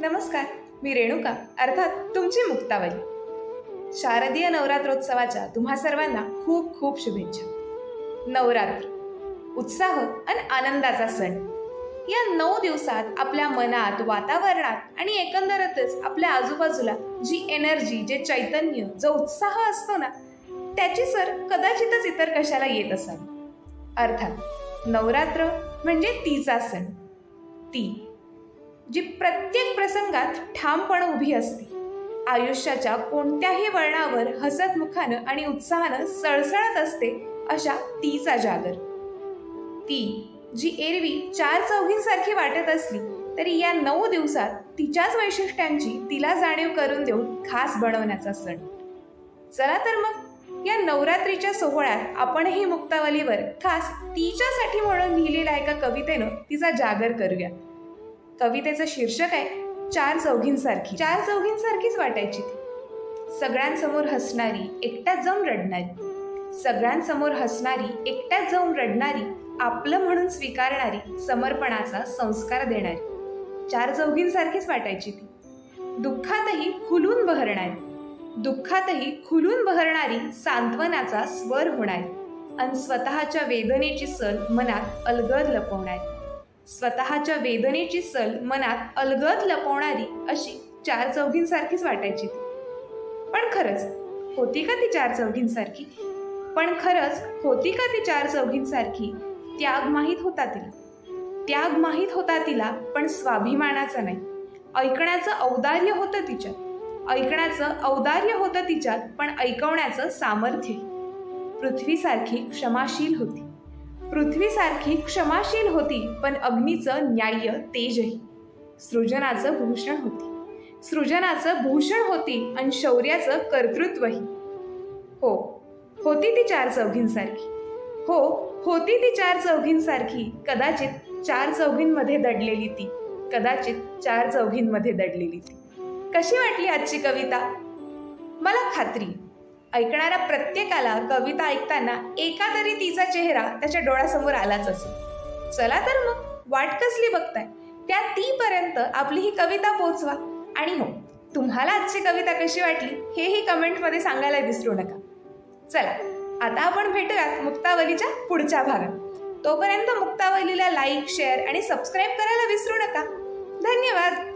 नमस्कार, मी रेणुका अर्थात तुमची मुक्तावली। शारदीय नवरात्रोत्सवाच्या तुम्हा सर्वांना खूप खूप शुभेच्छा। नवरात्र उत्साह आणि आनंदाचा सण। या 9 दिवसात आपल्या मनात, वातावरणात आणि एकंदरच आपल्या आजूबाजूला जी एनर्जी, जे चैतन्य, जो उत्साह असतो ना, त्याची सर कदाचितच इतर कशाला येत असावी। अर्थात नवरात्र म्हणजे तीचा सण, ती जी प्रत्येक प्रसंगात ठामपणे उभी असते, आयुष्याच्या कोणत्याही वळणावर हसत मुखानं आणि उत्साहानं सळसळत असते, अशा तीचा जागर। ती जी एरवी 4 चौघींसारखी वाटत असली तरी या 9 दिवसात तिच्याच वैशिष्ट्यांची तिला जाणीव करून देऊन खास बनवण्याचा सण। चला तर मग या नवरात्रीच्या सोहळ्यात आपणही मुक्तावलीवर खास तिच्यासाठी म्हणून लिहिलेल्या एका कवितेनं तिचा जागर करूया। कवितेचं शीर्षक आहे 4 चौघींसारखी। 4 चौघींसारखीच वाटायची ती, सगळ्यांसमोर हसणारी, एकट्यात जाऊन रडणारी, सगळ्यांसमोर हसणारी, एकट्यात जाऊन रडणारी, आपलं म्हणून स्वीकारणारी, समर्पणाचा संस्कार देणारी। 4 चौघींसारखीच वाटायची ती, दुःखातही खुलून बहरणारी, दुःखातही खुलून बहरणारी, सांत्वनाचा स्वर होणारी आणि स्वतःच्या वेदनेची सल मनात अलगद लपवणारी, स्वतःच्या वेदनेची सल मनात अलगद लपवणारी अशी 4 चौघींसारखीच वाटायची ती। पण खरंच होती का ती 4 चौघींसारखी? पण खरंच होती का ती 4 चौघींसारखी? त्याग माहीत होता तिला, त्याग माहीत होता तिला, पण स्वाभिमानाचा नाही। ऐकण्याचं औदार्य होतं तिच्यात, ऐकण्याचं औदार्य होतं तिच्यात, पण ऐकवण्याचं सामर्थ्य। पृथ्वीसारखी क्षमाशील होती, पृथ्वीसारखी क्षमाशील होती, पण अग्नीचं न्याय्य तेजही। सृजनाचं भूषण होती, सृजनाचं भूषण होती आणि शौर्याचं कर्तृत्वही। हो, होती ती 4 चौघींसारखी, हो होती ती 4 चौघींसारखी, कदाचित 4 चौघींमध्ये दडलेली ती, कदाचित 4 चौघींमध्ये दडलेली ती। कशी वाटली आजची कविता? मला खात्री ऐकणाऱ्या प्रत्येकाला कविता ऐकताना एका तरी तिचा चेहरा त्याच्या डोळ्यासमोर आलाच असेल। चला तर मग वाट कसली बघताय, त्या तीपर्यंत आपली ही कविता पोहोचवा। आणि हो, तुम्हाला आजची कविता कशी वाटली हेही कमेंटमध्ये सांगायला विसरू नका। चला आता आपण भेटूयात मुक्तावलीच्या पुढच्या भागात। तोपर्यंत मुक्तावलीला लाईक, शेअर आणि सबस्क्राईब करायला विसरू नका। धन्यवाद।